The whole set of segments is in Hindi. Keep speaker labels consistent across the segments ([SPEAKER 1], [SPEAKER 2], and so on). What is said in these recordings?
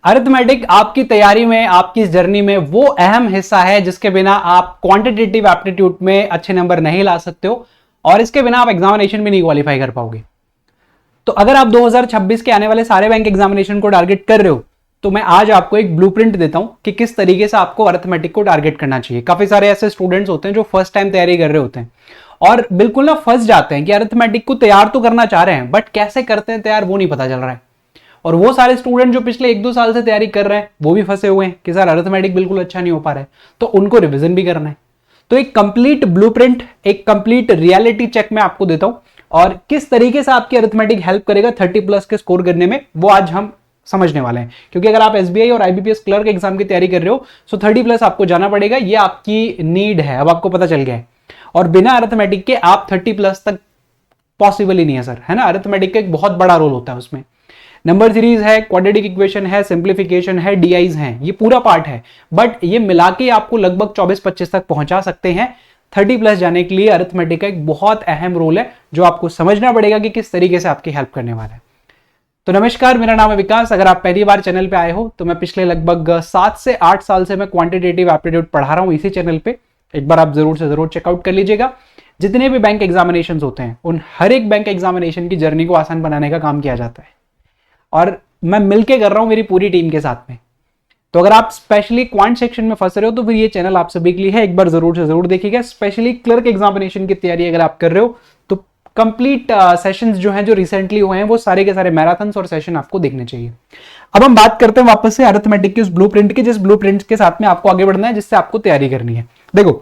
[SPEAKER 1] अरिथमेटिक आपकी तैयारी में, आपकी जर्नी में वो अहम हिस्सा है जिसके बिना आप क्वांटिटेटिव एप्टीट्यूड में अच्छे नंबर नहीं ला सकते हो और इसके बिना आप एग्जामिनेशन में नहीं क्वालिफाई कर पाओगे। तो अगर आप 2026 के आने वाले सारे बैंक एग्जामिनेशन को टारगेट कर रहे हो तो मैं आज आपको एक ब्लूप्रिंट देता हूं कि किस तरीके से आपको अरिथमेटिक को टारगेट करना चाहिए। काफी सारे ऐसे स्टूडेंट्स होते हैं जो फर्स्ट टाइम तैयारी कर रहे होते हैं और बिल्कुल ना फंस जाते हैं कि अरिथमेटिक को तैयार तो करना चाह रहे हैं बट कैसे करते हैं तैयार वो नहीं पता चल रहा है। और वो सारे स्टूडेंट जो पिछले 1-2 साल से तैयारी कर रहे हैं वो भी फंसे हुए हैं कि सर अरिथमेटिक बिल्कुल अच्छा नहीं हो पा रहा है, तो उनको रिवीजन भी करना है। तो एक कंप्लीट ब्लूप्रिंट, एक कंप्लीट रियलिटी चेक मैं आपको देता हूं और किस तरीके से आपकी अरिथमेटिक हेल्प करेगा 30+ के स्कोर करने में वो आज हम समझने वाले हैं। क्योंकि अगर आप एसबीआई और आईबीपीएस क्लर्क एग्जाम की तैयारी कर रहे हो तो 30+ आपको जाना पड़ेगा, ये आपकी नीड है, अब आपको पता चल गया है। और बिना अरिथमेटिक के आप 30+ तक पॉसिबल ही नहीं है सर, है ना। अरिथमेटिक का एक बहुत बड़ा रोल होता है उसमें। नंबर सीरीज है, क्वाड्रेटिक इक्वेशन है, सिंप्लीफिकेशन है, डीआईज हैं, ये पूरा पार्ट है। बट ये मिला के आपको लगभग 24-25 तक पहुंचा सकते हैं। 30+ जाने के लिए अरिथमेटिक का एक बहुत अहम रोल है जो आपको समझना पड़ेगा कि किस तरीके से आपकी हेल्प करने वाला है। तो नमस्कार, मेरा नाम है विकास। अगर आप पहली बार चैनल पे आए हो तो मैं पिछले लगभग 7 से 8 साल से मैं क्वांटिटेटिव एप्टीट्यूड पढ़ा रहा हूं इसी चैनल पे। एक बार आप जरूर से जरूर चेकआउट कर लीजिएगा। जितने भी बैंक एग्जामिनेशन होते हैं उन हर एक बैंक एग्जामिनेशन की जर्नी को आसान बनाने का काम किया जाता है और मैं मिलके कर रहा हूं मेरी पूरी टीम के साथ में। तो अगर आप स्पेशली क्वांट सेक्शन में फंस रहे हो तो फिर ये चैनल आप सभी के लिए है, एक बार जरूर से जरूर देखिएगा। स्पेशली क्लर्क एग्जामिनेशन की तैयारी अगर आप कर रहे हो तो कंप्लीट सेशंस जो हैं जो रिसेंटली हुए हैं वो सारे के सारे मैराथन्स और सेशन आपको देखने चाहिए। अब हम बात करते हैं वापस से अरिथमेटिक की उस ब्लूप्रिंट की जिस ब्लूप्रिंट के साथ में आपको आगे बढ़ना है, जिससे आपको तैयारी करनी है। देखो,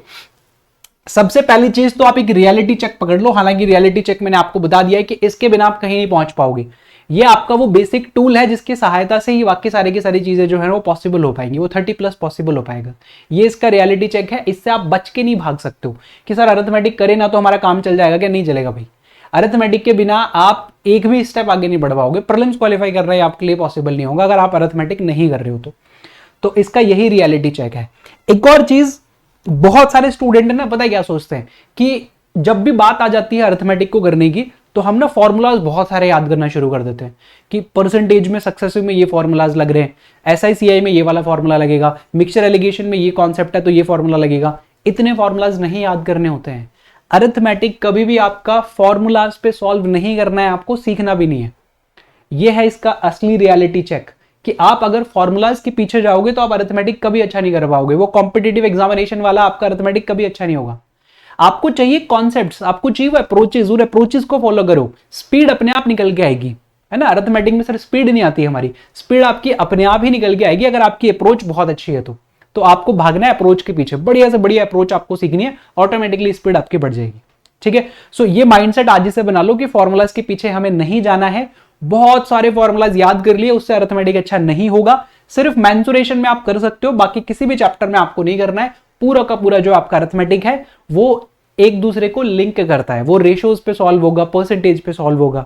[SPEAKER 1] सबसे पहली चीज तो आप एक रियलिटी चेक पकड़ लो। हालांकि रियलिटी चेक मैंने आपको बता दिया है कि इसके बिना आप कहीं नहीं पहुंच पाओगे। ये आपका वो बेसिक टूल है जिसकी सहायता से ही बाकी सारी की सारी चीजें जो है वो पॉसिबल हो पाएंगी, वो 30+ पॉसिबल हो पाएगा। ये इसका रियलिटी चेक है। इससे आप बच के नहीं भाग सकते हो कि सर अरिथमेटिक करें ना तो हमारा काम चल जाएगा, क्या नहीं चलेगा भाई। अरिथमेटिक के बिना आप एक भी स्टेप आगे नहीं बढ़ पाओगे। प्रीलिम्स क्वालिफाई कर रहे हैं आपके लिए पॉसिबल नहीं होगा अगर आप अरिथमेटिक नहीं कर रहे हो तो इसका यही रियलिटी चेक है। एक और चीज, बहुत सारे स्टूडेंट ना पता है क्या सोचते हैं कि जब भी बात आ जाती है अरिथमेटिक को करने की तो हम ना फॉर्मूलाज बहुत सारे याद करना शुरू कर देते हैं कि परसेंटेज में सक्सेसिव में ये फॉर्मूलाज लग रहे हैं, एसआईसीआई में ये वाला फॉर्मूला लगेगा, मिक्सचर एलिगेशन में ये कॉन्सेप्ट है तो ये फॉर्मूला लगेगा। इतने फॉर्मूलाज नहीं याद करने होते हैं। अरिथमेटिक कभी भी आपका फॉर्मूलाज पे सॉल्व नहीं करना है, आपको सीखना भी नहीं है। ये है इसका असली रियलिटी चेक कि आप अगर फॉर्मूलाज के पीछे जाओगे तो आप अरिथमेटिक कभी अच्छा नहीं कर पाओगे। वो कॉम्पिटिटिव एग्जामिनेशन वाला आपका अरिथमेटिक कभी अच्छा नहीं होगा। आपको चाहिए कॉन्सेप्ट्स, आपको चाहिए अप्रोचेस, और अप्रोचेस को फॉलो करो। स्पीड अपने आप निकल के आएगी, है ना। अरिथमेटिक में सर स्पीड नहीं आती हमारी, स्पीड आपकी अपने आप ही निकल के आएगी अगर आपकी अप्रोच बहुत अच्छी है तो आपको भागना है अप्रोच के पीछे। बढ़िया से बढ़िया अप्रोच आपको सीखनी है, ऑटोमेटिकली स्पीड आपकी बढ़ जाएगी। ठीक है, सो ये माइंडसेट आज से बना लो कि फॉर्मूलाज के पीछे हमें नहीं जाना है। बहुत सारे फॉर्मूलाज याद कर लिए, उससे अरिथमेटिक अच्छा नहीं होगा। सिर्फ मेंसुरेशन में आप कर सकते हो, बाकी किसी भी चैप्टर में आपको नहीं करना है। पूरा का पूरा जो आपका अरिथमेटिक है वो एक दूसरे को लिंक करता है, वो रेशोज पे सॉल्व होगा, परसेंटेज पे सॉल्व होगा।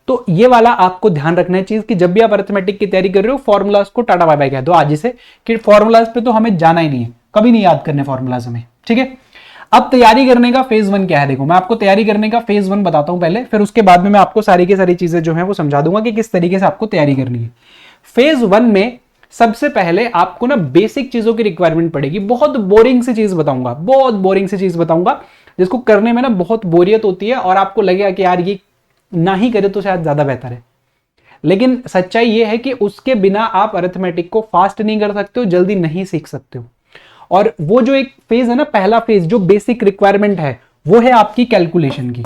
[SPEAKER 1] तो ये वाला आपको ध्यान रखना है चीज कि जब भी आप अरिथमेटिक की तैयारी कर रहे हो फॉर्मूलाज को टाटा बाय बाय कह दो आज से कि फॉर्मूलाज पे तो हमें जाना ही नहीं है, कभी नहीं याद करने फॉर्मूलाज हमें। ठीक है, अब तैयारी करने का फेज 1 क्या है। देखो, मैं आपको तैयारी करने का फेज 1 बताता हूं पहले, फिर उसके बाद में मैं आपको सारी की सारी चीजें जो है वो समझा दूंगा कि किस तरीके से आपको तैयारी करनी है। फेज 1 में सबसे पहले आपको ना बेसिक चीजों की रिक्वायरमेंट पड़ेगी। बहुत बोरिंग सी चीज बताऊंगा, बहुत बोरिंग सी चीज बताऊंगा जिसको करने में ना बहुत बोरियत होती है और आपको लगेगा कि यार ये ना ही करे तो शायद ज्यादा बेहतर है। लेकिन सच्चाई ये है कि उसके बिना आप अरिथमेटिक को फास्ट नहीं कर सकते हो, जल्दी नहीं सीख सकते हो। और वो जो एक फेज है ना, पहला फेज जो बेसिक रिक्वायरमेंट है वो है आपकी कैलकुलेशन की।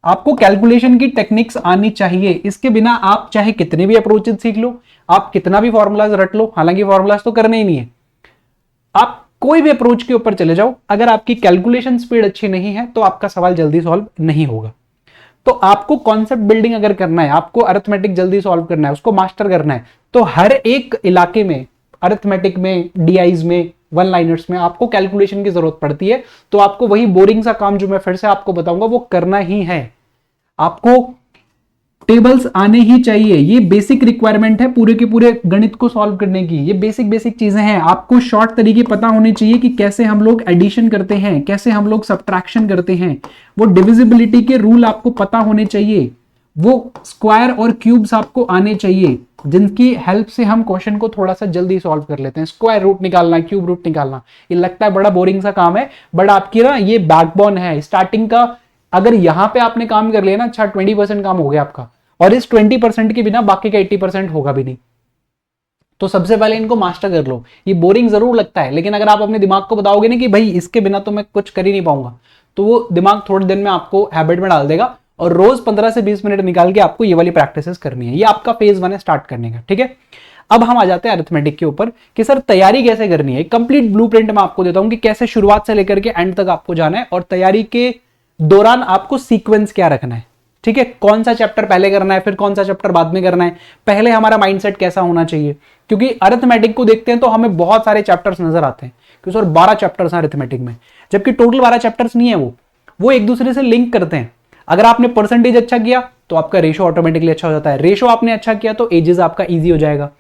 [SPEAKER 1] आपको कैलकुलेशन की टेक्निक्स आनी चाहिए। इसके बिना आप चाहे कितने भी अप्रोचेस सीख लो, आप कितना भी फॉर्मूलाज रट लो, हालांकि फॉर्मूलाज तो करने ही नहीं है, आप कोई भी अप्रोच के ऊपर चले जाओ, अगर आपकी कैलकुलेशन स्पीड अच्छी नहीं है तो आपका सवाल जल्दी सॉल्व नहीं होगा। तो आपको कॉन्सेप्ट बिल्डिंग अगर करना है, आपको अरिथमेटिक जल्दी सॉल्व करना है, उसको मास्टर करना है, तो हर एक इलाके में, अरिथमेटिक में, डीआईज में, वन लाइनर्स में आपको कैलकुलेशन की जरूरत पड़ती है। तो आपको वही बोरिंग सा काम जो मैं फिर से आपको बताऊंगा वो करना ही है। आपको टेबल्स आने ही चाहिए, ये बेसिक रिक्वायरमेंट है पूरे के पूरे गणित को सॉल्व करने की। ये बेसिक चीजें हैं। आपको शॉर्ट तरीके पता होने चाहिए कि कैसे हम लोग एडिशन करते हैं, कैसे हम लोग सब्ट्रैक्शन करते हैं। वो डिविजिबिलिटी के रूल आपको पता होने चाहिए। वो स्क्वायर और क्यूब्स आपको आने चाहिए जिनकी हेल्प से हम क्वेश्चन को थोड़ा सा जल्दी सॉल्व कर लेते हैं। स्क्वायर रूट निकालना, क्यूब रूट निकालना, ये लगता है बड़ा बोरिंग सा काम है, बट आपकी ना ये बैकबोन है स्टार्टिंग का। अगर यहां पे आपने काम कर लिया ना, अच्छा 20% काम हो गया आपका, और इस 20% के बिना बाकी का 80% होगा भी नहीं। तो सबसे पहले इनको मास्टर कर लो। ये बोरिंग जरूर लगता है, लेकिन अगर आप अपने दिमाग को बताओगे ना कि भाई इसके बिना तो मैं कुछ कर ही नहीं पाऊंगा, तो वो दिमाग थोड़े दिन में आपको हैबिट में डाल देगा। और रोज 15 से 20 मिनट निकाल के आपको ये वाली प्रैक्टिसेस करनी है। ये आपका फेज 1 है स्टार्ट करने का, ठीक है। अब हम आ जाते हैं अरिथमेटिक के ऊपर कि सर तैयारी कैसे करनी है। कंप्लीट ब्लूप्रिंट मैं आपको देता हूं कि कैसे शुरुआत से लेकर के एंड तक आपको जाना है, और तैयारी के दौरान आपको सीक्वेंस क्या रखना है, ठीक है। कौन सा चैप्टर पहले करना है, फिर कौन सा चैप्टर बाद में करना है, पहले हमारा माइंडसेट कैसा होना चाहिए। क्योंकि अरिथमेटिक को देखते हैं तो हमें बहुत सारे चैप्टर्स नजर आते हैं कि सर 12 चैप्टर्स हैं अरिथमेटिक में, जबकि टोटल 12 चैप्टर्स नहीं है। वो एक दूसरे से लिंक करते हैं। अगर आपने परसेंटेज अच्छा किया तो आपका रेशो ऑटोमेटिकली अच्छा हो जाता है, रेशो आपने अच्छा किया तो एजेस आपका ईजी हो जाएगा,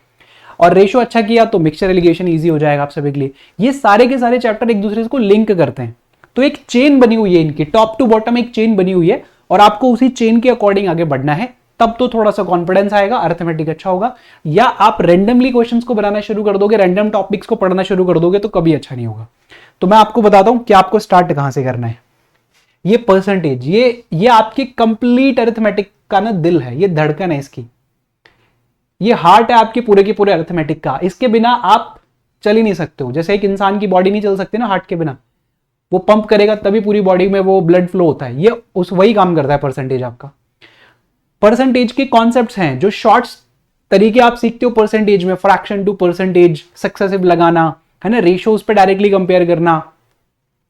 [SPEAKER 1] और रेशो अच्छा किया तो मिक्सचर एलिगेशन ईजी हो जाएगा आप सभी के लिए। ये सारे के सारे चैप्टर एक दूसरे को लिंक करते हैं, तो एक चेन बनी हुई है इनकी, टॉप टू बॉटम एक चेन बनी हुई है, और आपको उसी चेन के अकॉर्डिंग आगे बढ़ना है। तब तो थोड़ा सा कॉन्फिडेंस आएगा, अरिथमेटिक अच्छा होगा। या आप रैंडमली क्वेश्चंस को बनाना शुरू कर दोगे, रैंडम टॉपिक्स को पढ़ना शुरू कर दोगे, तो कभी अच्छा नहीं होगा। तो मैं आपको बताता हूं कि आपको स्टार्ट कहां से करना है। ये परसेंटेज, ये आपकी कंप्लीट अरिथमेटिक का ना दिल है, ये धड़कन है इसकी, ये हार्ट है आपके पूरे के पूरे अरिथमेटिक का। इसके बिना आप चल ही नहीं सकते हो। जैसे एक इंसान की बॉडी नहीं चल सकती ना हार्ट के बिना, वो पंप करेगा तभी पूरी बॉडी में वो ब्लड फ्लो होता है, ये उस वही काम करता है परसेंटेज आपका। परसेंटेज के कॉन्सेप्ट्स हैं जो शॉर्ट्स तरीके आप सीखते हो परसेंटेज में, फ्रैक्शन टू परसेंटेज, सक्सेसिव लगाना, है ना, रेशियोज पे डायरेक्टली कंपेयर करना,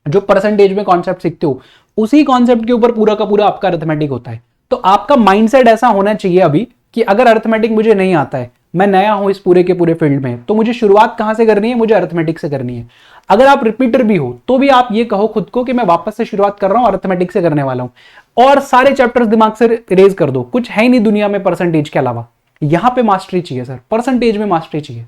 [SPEAKER 1] जो परसेंटेज में कॉन्सेप्ट सीखते हो उसी कॉन्सेप्ट के ऊपर पूरा का पूरा आपका अरिथमेटिक होता है। तो आपका माइंडसेट ऐसा होना चाहिए अभी कि अगर अरिथमेटिक मुझे नहीं आता है, मैं नया हूं इस पूरे के पूरे फील्ड में, तो मुझे शुरुआत कहां से करनी है, मुझे अरिथमेटिक से करनी है। अगर आप रिपीटर भी हो तो भी आप ये कहो खुद को कि मैं वापस से शुरुआत कर रहा हूं, अरिथमेटिक से करने वाला हूं, और सारे चैप्टर्स दिमाग से इरेज कर दो। कुछ है ही नहीं दुनिया में परसेंटेज के अलावा, यहां पे मास्टरी चाहिए सर, परसेंटेज में मास्टरी चाहिए।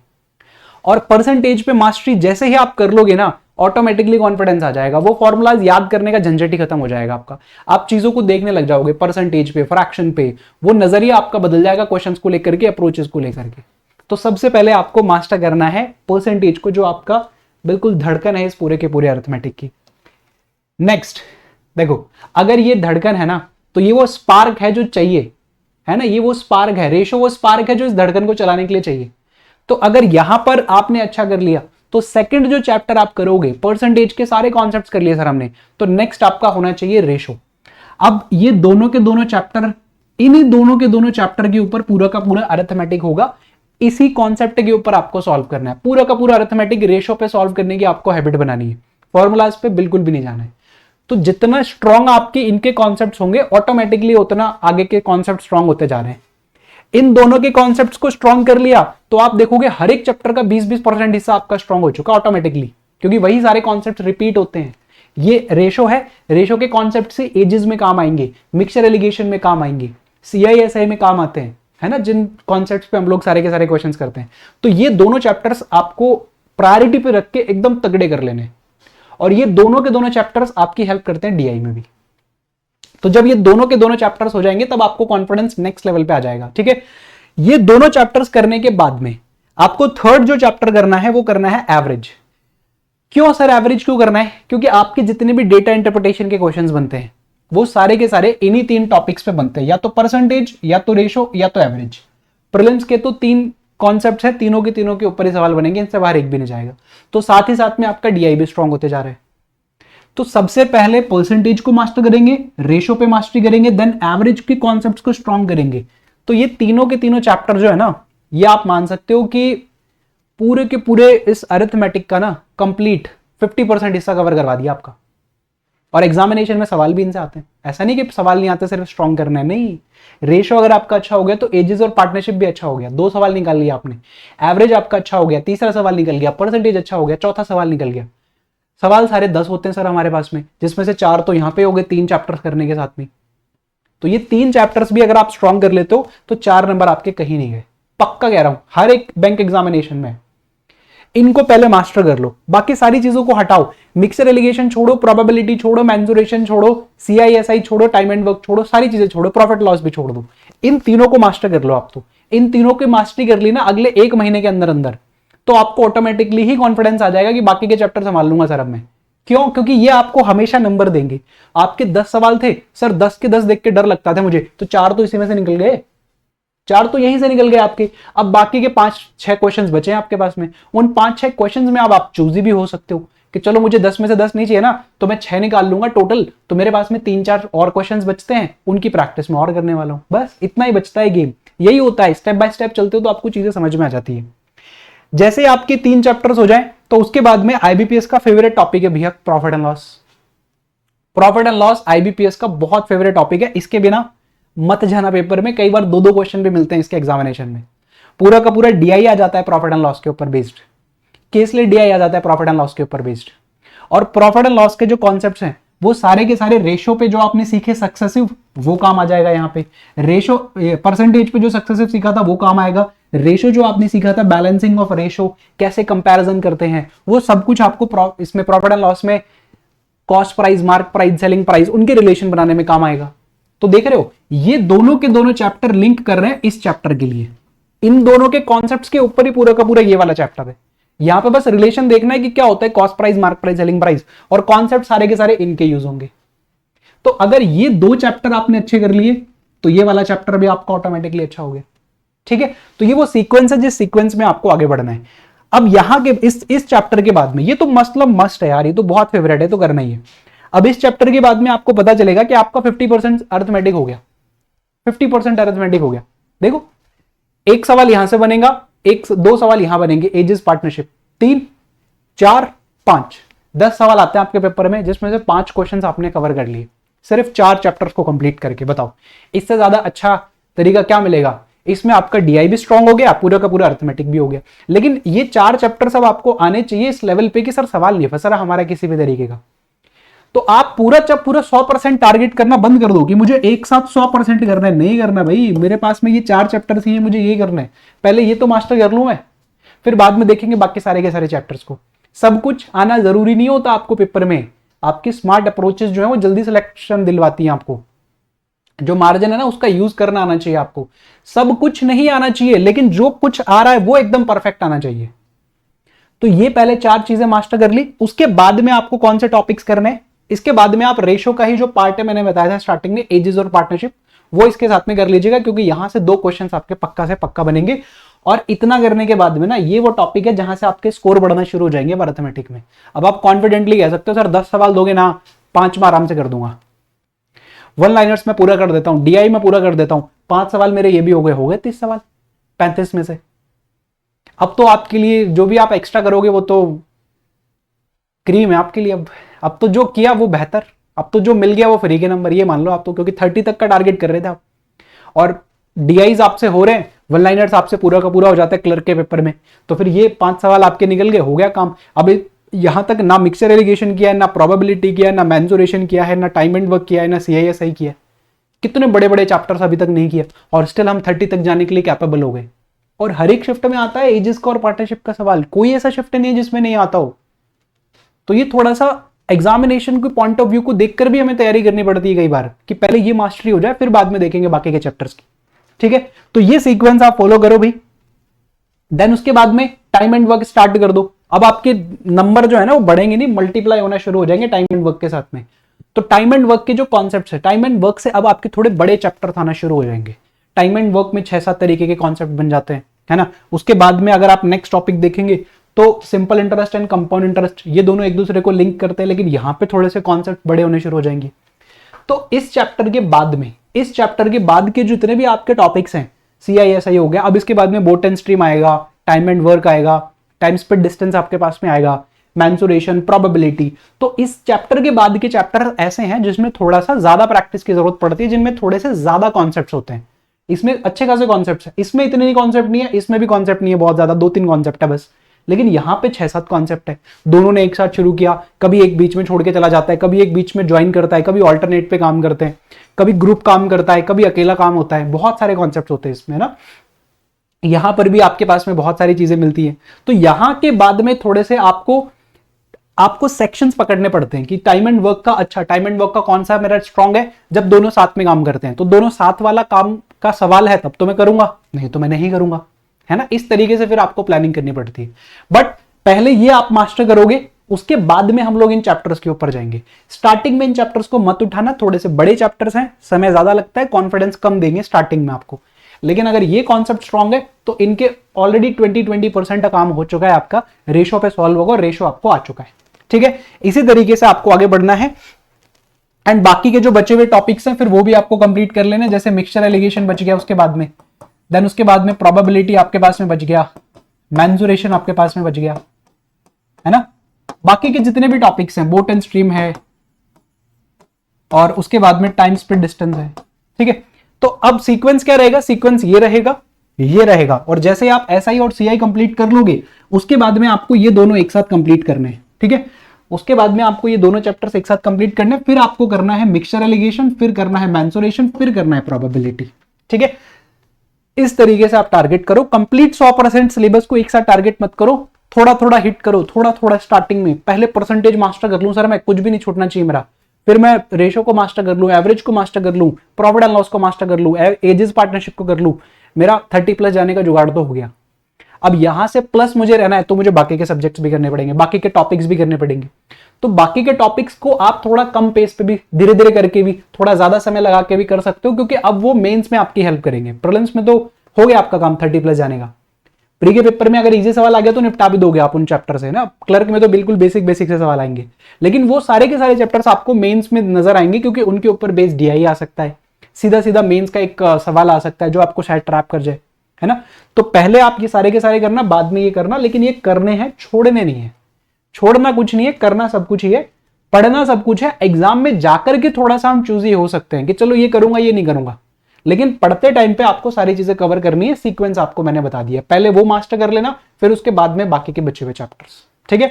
[SPEAKER 1] और परसेंटेज पे मास्टरी जैसे ही आप कर लोगे ना, ऑटोमेटिकली कॉन्फिडेंस आ जाएगा। वो फॉर्मूलाज याद करने का झंझट ही खत्म हो जाएगा आपका। आप चीजों को देखने लग जाओगे परसेंटेज पे, फ्रैक्शन पे, वो नजरिया आपका बदल जाएगा क्वेश्चंस को लेकर के, अप्रोचेस को लेकर के। तो सबसे पहले आपको मास्टर करना है परसेंटेज को, जो आपका बिल्कुल धड़कन है इस पूरे के पूरे अरिथमेटिक की। नेक्स्ट देखो, अगर ये धड़कन है ना, तो ये वो स्पार्क है जो चाहिए, है ना, ये वो स्पार्क है, रेशो वो स्पार्क है जो इस धड़कन को चलाने के लिए चाहिए। तो अगर यहां पर आपने अच्छा कर लिया, तो सेकंड जो चैप्टर आप करोगे, परसेंटेज के सारे कॉन्सेप्ट्स कर लिए सर हमने, तो नेक्स्ट आपका होना चाहिए रेशो। अब ये दोनों के दोनों चैप्टर, इन दोनों के दोनों चैप्टर के ऊपर पूरा का पूरा अरिथमेटिक होगा। इसी कॉन्सेप्ट के ऊपर आपको सॉल्व करना है, पूरा का पूरा अरिथमेटिक रेशो पे सॉल्व करने की आपको हैबिट बनानी है, फॉर्मूलाज पे बिल्कुल भी नहीं जाना है। तो जितना स्ट्रॉन्ग आपके इनके कॉन्सेप्ट्स होंगे, ऑटोमेटिकली उतना आगे के कॉन्सेप्ट स्ट्रॉन्ग होते जा रहे हैं। इन दोनों के कॉन्सेप्ट्स को स्ट्रॉन्ग कर लिया तो आप देखोगे हर एक चैप्टर का 20-20% हिस्सा आपका स्ट्रॉन्ग हो चुका ऑटोमेटिकली, क्योंकि वही सारे कॉन्सेप्ट्स रिपीट होते हैं। ये रेशो है, रेशो के कॉन्सेप्ट से एजेस में काम आएंगे, मिक्सचर एलिगेशन में काम आएंगे, CISI में काम आते हैं, है ना, जिन कॉन्सेप्ट्स पे हम लोग सारे के सारे क्वेश्चंस करते हैं। तो ये दोनों चैप्टर्स आपको प्रायोरिटी पे रख के एकदम तगड़े कर लेने, और ये दोनों के दोनों चैप्टर्स आपकी हेल्प करते हैं DI में भी। तो जब ये दोनों के दोनों चैप्टर्स हो जाएंगे तब आपको कॉन्फिडेंस नेक्स्ट लेवल पे आ जाएगा, ठीक है। ये दोनों चैप्टर्स करने के बाद में आपको थर्ड जो चैप्टर करना है वो करना है एवरेज। क्यों सर एवरेज क्यों करना है? क्योंकि आपके जितने भी डेटा इंटरप्रिटेशन के क्वेश्चंस बनते हैं वो सारे के सारे इन्हीं 3 टॉपिक्स पे बनते हैं, या तो परसेंटेज, या तो रेशो, या तो एवरेज। प्रीलिम्स के तो 3 कॉन्सेप्ट्स हैं, तीनों के ऊपर ही सवाल बनेंगे, इनसे बाहर एक भी नहीं जाएगा। तो साथ ही साथ में आपका DI भी स्ट्रॉन्ग होते जा रहा है। तो सबसे पहले परसेंटेज को मास्टर करेंगे, रेशो पे मास्टरी करेंगे, देन एवरेज के कॉन्सेप्ट्स को स्ट्रॉन्ग करेंगे। तो ये तीनों के तीनों चैप्टर जो है ना, ये आप मान सकते हो कि पूरे के पूरे इस अरिथमेटिक का ना कंप्लीट 50% हिस्सा कवर करवा दिया आपका। और एग्जामिनेशन में सवाल भी इनसे आते हैं, ऐसा नहीं कि सवाल नहीं आते सिर्फ स्ट्रॉन्ग करना है, नहीं। रेशो अगर आपका अच्छा हो गया तो एजेस और पार्टनरशिप भी अच्छा हो गया, 2 सवाल निकाल लिया आपने। एवरेज आपका अच्छा हो गया, 3रा सवाल निकल गया। परसेंटेज अच्छा हो गया, 4था सवाल निकल गया। सवाल सारे 10 होते हैं सर हमारे पास में, जिसमें से 4 तो यहां पे हो गए 3 चैप्टर्स करने के साथ में। तो ये 3 चैप्टर्स भी अगर आप स्ट्रॉन्ग कर लेते हो तो 4 नंबर आपके कहीं नहीं गए, पक्का कह रहा हूं, हर एक बैंक एग्जामिनेशन में। इनको पहले मास्टर कर लो, बाकी सारी चीजों को हटाओ। मिक्सर एलिगेशन छोड़ो, प्रोबेबिलिटी छोड़ो, मेंसुरेशन छोड़ो, CISI छोड़ो, टाइम एंड वर्क छोड़ो, सारी चीजें छोड़ो, प्रॉफिट लॉस भी छोड़ दो। इन तीनों को मास्टर कर लो आप। तो इन तीनों की मास्टरी कर ली ना अगले 1 महीने के अंदर अंदर, तो आपको ऑटोमेटिकली ही कॉन्फिडेंस आ जाएगा कि बाकी के चैप्टर संभाल लूंगा सर अब मैं। क्यों? क्योंकि ये आपको हमेशा नंबर देंगे। आपके 10 सवाल थे सर, 10 के 10 देख के डर लगता था मुझे, तो 4 तो इसी में से निकल गए, 4 तो यहीं से निकल गए आपके। अब बाकी के 5-6 क्वेश्चंस बचे हैं आपके पास में, उन 5-6 क्वेश्चंस में अब आप चूजी भी हो सकते हो कि चलो मुझे 10 में से 10 नहीं चाहिए ना, तो मैं 6 निकाल लूंगा टोटल, तो मेरे पास में 3-4 और क्वेश्चंस बचते हैं, उनकी प्रैक्टिस में और करने वाला हूं। बस इतना ही बचता है गेम। यही होता है, स्टेप बाय स्टेप चलते हो तो आपको चीजें समझ में आ जाती है। जैसे आपके 3 चैप्टर्स हो जाए तो उसके बाद में आईबीपीएस का फेवरेट टॉपिक है भैया profit and loss. Profit and loss IBPS का बहुत फेवरेट टॉपिक है, इसके बिना मत जाना पेपर में। कई बार 2-2 क्वेश्चन भी मिलते हैं इसके एग्जामिनेशन में। पूरा का पूरा डीआई आ जाता है प्रॉफिट एंड लॉस के ऊपर बेस्ड, केस लिए डीआई आ जाता है प्रॉफिट एंड लॉस के ऊपर बेस्ड। और प्रॉफिट एंड लॉस के जो कॉन्सेप्ट्स हैं वो सारे के सारे रेशो पे जो आपने सीखे सक्सेसिव, वो काम आ जाएगा यहाँ पे। रेशो परसेंटेज पे जो सक्सेसिव सीखा था वो काम आएगा। रेशो जो आपने सीखा था बैलेंसिंग ऑफ रेशो, कैसे कंपैरिजन करते हैं, वो सब कुछ आपको इसमें प्रॉफिट एंड लॉस में cost price, mark price, selling price, उनके रिलेशन बनाने में काम आएगा। तो देख रहे हो ये दोनों के दोनों चैप्टर लिंक कर रहे हैं इस चैप्टर के लिए। इन दोनों के कॉन्सेप्ट्स के ऊपर ही पूरा का पूरा ये वाला चैप्टर है। यहां पे बस रिलेशन देखना है कि क्या होता है cost price, mark price, selling price, और कॉन्सेप्ट सारे के सारे इनके यूज होंगे। तो अगर ये 2 चैप्टर आपने अच्छे कर लिए तो ये वाला चैप्टर भी आपका ऑटोमेटिकली अच्छा हो गया। ठीक है, तो ये वो सीक्वेंस है जिस सीक्वेंस में आपको आगे बढ़ना है। अब यहां के इस चैप्टर के बाद में, ये तो मतलब मस्ट है यार, ये तो बहुत फेवरेट है, तो करना ही है। अब इस चैप्टर के बाद में आपको पता चलेगा कि आपका 50% अरिथमेटिक हो गया, 50% अरिथमेटिक हो गया। देखो एक सवाल यहां से बनेगा, 2 सवाल यहां बनेंगे, एजेस पार्टनरशिप, 3, 4, 5, 10 सवाल आते हैं आपके पेपर में, जिसमें से 5 क्वेश्चंस आपने कवर कर लिए सिर्फ 4 चैप्टर्स को कंप्लीट करके। बताओ इससे ज्यादा अच्छा तरीका क्या मिलेगा? इसमें आपका डीआई भी स्ट्रांग हो गया, पूरा का पूरा अरिथमेटिक भी हो गया। लेकिन ये 4 चैप्टर सब आपको आने चाहिए इस लेवल पे कि सर सवाल नहीं फंस रहा हमारा किसी भी तरीके का। तो आप पूरा 100% टारगेट करना बंद कर दो कि मुझे एक साथ 100% करना है। नहीं करना भाई, मेरे पास में ये 4 चैप्टर्स ही है, मुझे ये करना है, पहले ये तो मास्टर कर लूं मैं, फिर बाद में देखेंगे बाकी सारे के सारे चैप्टर्स को। सब कुछ आना जरूरी नहीं होता आपको पेपर में। आपकी स्मार्ट अप्रोचेस जो है वो जल्दी सिलेक्शन दिलवाती हैं आपको। जो मार्जिन है ना उसका यूज करना आना चाहिए आपको। सब कुछ नहीं आना चाहिए, लेकिन जो कुछ आ रहा है वो एकदम परफेक्ट आना चाहिए। तो ये पहले 4 चीजें मास्टर कर ली, उसके बाद में आपको कौन से टॉपिक्स करने हैं, इसके बाद में आप रेशो का ही जो पार्ट है मैंने बताया था स्टार्टिंग में, एजेस और पार्टनरशिप, वो इसके साथ में कर लीजिएगा, क्योंकि यहां से 2 क्वेश्चन आपके पक्का से पक्का बनेंगे। और इतना करने के बाद में ना ये वो टॉपिक है जहां से आपके स्कोर बढ़ना शुरू हो जाएंगे अरिथमेटिक में। अब आप कॉन्फिडेंटली कह सकते हो सर 10 सवाल दोगे ना, 5 में आराम से कर दूंगा, 1 लाइनर्स में पूरा कर देता हूं, डीआई में पूरा कर देता हूं, 5 सवाल मेरे ये भी हो गए 30 सवाल 35 में से। अब तो आपके लिए जो भी आप एक्स्ट्रा करोगे वो तो क्रीम है आपके लिए। अब तो जो किया वो बेहतर, अब तो जो मिल गया वो फ्री के नंबर, ये मान लो आप तो, क्योंकि 30 तक का टारगेट कर रहे थे आप, और डीआईज आपसे हो रहे हैं, 1 लाइनर्स आपसे पूरा का पूरा हो जाता है क्लर्क के पेपर में, तो फिर ये 5 सवाल आपके निकल गए, हो गया काम। अब यहां तक ना मिक्सर एलिगेशन किया है, ना प्रोबेबिलिटी किया है, ना मेंसुरेशन किया है, ना टाइम एंड वर्क किया है, ना सीआईएसआई किया है, कितने बड़े बड़े चैप्टर्स अभी तक नहीं किया, और स्टिल हम 30 तक जाने के लिए कैपेबल हो गए। और हर एक शिफ्ट में आता है एजेस का और पार्टनरशिप का सवाल, कोई ऐसा शिफ्ट नहीं है जिसमें नहीं आता हो। तो ये थोड़ा सा एग्जामिनेशन के पॉइंट ऑफ व्यू को देखकर भी हमें तैयारी करनी पड़ती है कई बार, कि पहले ये मास्टरी हो जाए फिर बाद में देखेंगे बाकी के चैप्टर्स की। ठीक है, तो ये सीक्वेंस आप फॉलो करो भाई। देन उसके बाद में टाइम एंड वर्क स्टार्ट कर दो। अब आपके नंबर जो है ना वो बढ़ेंगे नहीं, मल्टीप्लाई होना शुरू हो जाएंगे टाइम एंड वर्क के साथ में। तो टाइम एंड वर्क के जो कॉन्सेप्ट्स है, टाइम एंड वर्क से अब आपके थोड़े बड़े चैप्टर आना शुरू हो जाएंगे। टाइम एंड वर्क में 6-7 तरीके के कॉन्सेप्ट बन जाते हैं, है ना। उसके बाद में अगर आप नेक्स्ट टॉपिक देखेंगे तो simple interest and compound interest, ये दोनों एक दूसरे को लिंक करते हैं, लेकिन यहां पे थोड़े से कॉन्सेप्ट बड़े होने शुरू हो जाएंगे। तो इस चैप्टर के बाद में, इस चैप्टर के बाद के जितने भी आपके टॉपिक्स हैं, सीआईएसआई हो गया, अब इसके बाद में बोट एंड स्ट्रीम आएगा, टाइम एंड वर्क आएगा, टाइम स्पीड डिस्टेंस आपके पास में आएगा, मेंसुरेशन, प्रोबेबिलिटी। तो इस चैप्टर के बाद के चैप्टर ऐसे हैं जिसमें थोड़ा सा ज्यादा प्रैक्टिस की जरूरत पड़ती है, जिनमें थोड़े से ज्यादा कॉन्सेप्ट्स होते हैं। इसमें अच्छे खासे कॉन्सेप्ट्स हैं, इसमें इतने ही कॉन्सेप्ट नहीं है, इसमें भी कॉन्सेप्ट नहीं है बहुत ज्यादा, 2-3 कॉन्सेप्ट है बस। लेकिन यहां पे 6-7 कॉन्सेप्ट है, दोनों ने एक साथ शुरू किया, कभी एक बीच में छोड़ के चला जाता है, कभी एक बीच में ज्वाइन करता है, कभी ऑल्टरनेट पे काम करते हैं, कभी ग्रुप काम करता है, कभी अकेला काम होता है, बहुत सारे कॉन्सेप्ट होते हैं इसमें ना। यहां पर भी आपके पास में बहुत सारी चीजें मिलती है। तो यहां के बाद में थोड़े से आपको सेक्शंस पकड़ने पड़ते हैं कि टाइम एंड वर्क का, अच्छा टाइम एंड वर्क का कौन सा मेरा स्ट्रांग है, जब दोनों साथ में काम करते हैं। तो दोनों साथ वाला काम का सवाल है तब तो मैं करूंगा, नहीं तो मैं नहीं करूंगा, है ना। इस तरीके से फिर आपको प्लानिंग करनी पड़ती है। बट पहले ये आप मास्टर करोगे, उसके बाद में हम लोग इन चैप्टर्स के ऊपर जाएंगे। स्टार्टिंग में इन चैप्टर्स को मत उठाना, थोड़े से बड़े चैप्टर्स हैं, समय ज्यादा लगता है, कॉन्फिडेंस कम देंगे स्टार्टिंग में आपको। लेकिन अगर ये कॉन्सेप्ट स्ट्रांग है तो इनके ऑलरेडी 20% का काम हो चुका है, आपका रेशो पे सॉल्व होगा, रेशो आपको आ चुका है, ठीक है। इसी तरीके से आपको आगे बढ़ना है। एंड बाकी के जो बचे हुए टॉपिक्स हैं फिर वो भी आपको कंप्लीट कर लेने, जैसे मिक्सचर एलिगेशन बच गया उसके बाद में, देन उसके बाद में प्रोबेबिलिटी आपके पास में बच गया, मेंसुरेशन आपके पास में बच गया, है ना। बाकी के जितने भी टॉपिक्स हैं, बोट एंड स्ट्रीम है, और उसके बाद में टाइम स्प्लिट डिस्टेंस है, ठीक है। तो अब सीक्वेंस क्या रहेगा, सीक्वेंस ये रहेगा, ये रहेगा, और जैसे आप एसआई और सीआई कंप्लीट कर लोगे उसके बाद में आपको ये दोनों एक साथ कंप्लीट करने हैं, ठीक है। उसके बाद में आपको ये दोनों चैप्टर्स एक साथ कंप्लीट करने, फिर आपको करना है मिक्सचर एलिगेशन, फिर करना है मेंसुरेशन, फिर करना है प्रोबेबिलिटी, ठीक है। इस तरीके से आप टारगेट करो। कंप्लीट 100% सिलेबस को एक साथ टारगेट मत करो, थोड़ा थोड़ा हिट करो, थोड़ा थोड़ा स्टार्टिंग में। पहले परसेंटेज मास्टर कर लूं सर, मैं कुछ भी नहीं छूटना चाहिए मेरा, फिर मैं रेशो को मास्टर कर लूं, एवरेज को मास्टर कर लूं, प्रॉफिट एंड लॉस को मास्टर कर लूं, एजेस पार्टनरशिप को कर लूं, मेरा 30+ जाने का जुगाड़ तो हो गया। अब यहां से प्लस मुझे रहना है तो मुझे बाकी के सब्जेक्ट्स भी करने पड़ेंगे, बाकी के टॉपिक्स भी करने पड़ेंगे। तो बाकी के टॉपिक्स को आप थोड़ा कम पेस पे भी, धीरे धीरे करके भी, थोड़ा ज्यादा समय लगा के भी कर सकते हो, क्योंकि अब वो मेंस में आपकी हेल्प करेंगे। प्रीलिम्स में तो हो गया आपका काम 30+ जाने का, प्री के पेपर में अगर इजी सवाल आ गया तो निपटा भी दोगे आप उन चैप्टर से ना। क्लर्क में तो बिल्कुल बेसिक से सवाल आएंगे, लेकिन वो सारे के सारे चैप्टर्स आपको मेंस में नजर आएंगे, क्योंकि उनके ऊपर बेस्ड डीआई आ सकता है, सीधा सीधा मेंस का एक सवाल आ सकता है जो आपको शायद ट्रैप कर जाए, है ना। तो पहले आप ये सारे के सारे करना, बाद में ये करना, लेकिन ये करने हैं, छोड़ने नहीं है। छोड़ना कुछ नहीं है, करना सब कुछ ही है, पढ़ना सब कुछ है। एग्जाम में जाकर के थोड़ा सा हम चूजी हो सकते हैं कि चलो ये करूंगा ये नहीं करूंगा, लेकिन पढ़ते टाइम पे आपको सारी चीजें कवर करनी है। सीक्वेंस आपको मैंने बता दिया, पहले वो मास्टर कर लेना, फिर उसके बाद में बाकी के बचे हुए चैप्टर्स, ठीक है।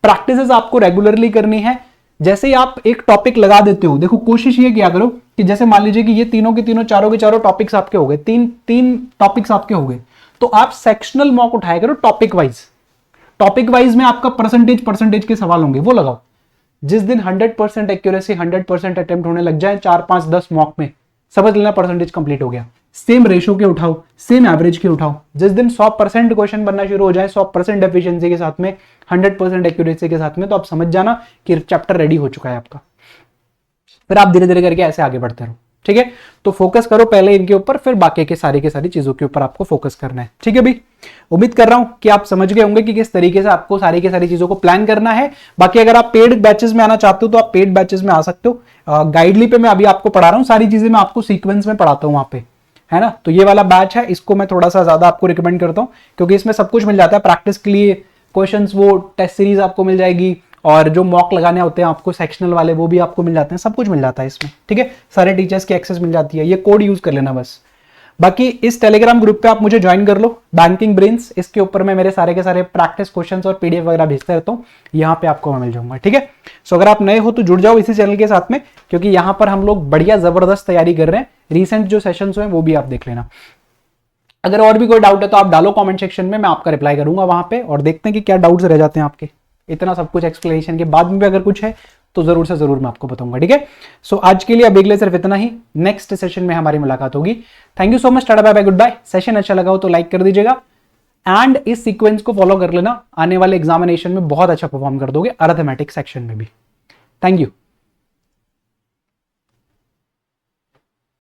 [SPEAKER 1] प्रैक्टिसेस आपको रेगुलरली करनी है। जैसे ही आप एक टॉपिक लगा देते हो, देखो कोशिश ये किया करो कि जैसे मान लीजिए कि ये तीनों के तीनों, चारों के चारों टॉपिक्स आपके हो गए, तीन टॉपिक्स आपके हो गए, तो आप सेक्शनल मॉक उठाया करो टॉपिक वाइज। टॉपिक वाइज में आपका परसेंटेज के सवाल होंगे, वो लगाओ। जिस दिन 100% एक्यूरेसी, 100% अटेम्प्ट होने लग जाए 4, 5, 10 मॉक में, समझ लेना परसेंटेज कंप्लीट हो गया। सेम रेशो के उठाओ, सेम एवरेज के उठाओ। जिस दिन 100% क्वेश्चन बनना शुरू हो जाए, 100% एफिशिएंसी के साथ में, 100% एक्यूरेसी के साथ में, तो आप समझ जाना कि चैप्टर रेडी हो चुका है आपका। फिर आप धीरे धीरे करके ऐसे आगे बढ़ते रहो, ठीक है। तो फोकस करो पहले इनके ऊपर, फिर बाकी के सारी चीजों के ऊपर आपको फोकस करना है, ठीक है भाई। उम्मीद कर रहा हूं कि आप समझ गए होंगे कि किस तरीके से आपको सारी की सारी चीजों को प्लान करना है। बाकी अगर आप पेड बैचेस में आना चाहते हो तो आप पेड बैचेस में आ सकते हो। गाइडली पे मैं अभी आपको पढ़ा रहा हूँ, सारी चीजें मैं आपको सीक्वेंस में पढ़ाता हूँ वहां पे, है ना। तो ये वाला बैच है, इसको मैं थोड़ा सा ज्यादा आपको रिकमेंड करता हूँ, क्योंकि इसमें सब कुछ मिल जाता है प्रैक्टिस के लिए। क्वेश्चंस, वो टेस्ट सीरीज आपको मिल जाएगी, और जो मॉक लगाने होते हैं आपको सेक्शनल वाले, वो भी आपको मिल जाते हैं, सब कुछ मिल जाता है इसमें, ठीक है। सारे टीचर्स की एक्सेस मिल जाती है, ये कोड यूज कर लेना बस। बाकी इस टेलीग्राम ग्रुप पे आप मुझे ज्वाइन कर लो, बैंकिंग ब्रेन्स, इसके ऊपर मैं मेरे सारे के सारे प्रैक्टिस क्वेश्चंस और पीडीएफ वगैरह भेजते रहता हूँ, यहाँ पे आपको मैं मिल जाऊंगा, ठीक है। सो अगर आप नए हो तो जुड़ जाओ इसी चैनल के साथ में, क्योंकि यहाँ पर हम लोग बढ़िया जबरदस्त तैयारी कर रहे हैं। रिसेंट जो सेशंस हुए वो भी आप देख लेना। अगर और भी कोई डाउट है तो आप डालो कमेंट सेक्शन में, मैं आपका रिप्लाई करूंगा वहां पे, और देखते हैं कि क्या डाउट्स रह जाते हैं आपके। इतना सब कुछ एक्सप्लेनेशन के बाद में भी अगर कुछ है तो जरूर से जरूर मैं आपको बताऊंगा, ठीक है। सो आज के लिए, अभी के लिए सिर्फ इतना ही। नेक्स्ट सेशन में हमारी मुलाकात होगी। Thank you so much, tata bye bye, goodbye. Session अच्छा लगा हो तो लाइक कर दीजिएगा, एंड इस सीक्वेंस को फॉलो कर लेना, आने वाले एग्जामिनेशन में बहुत अच्छा परफॉर्म कर दोगे, अरिथमेटिक सेक्शन में भी। Thank you.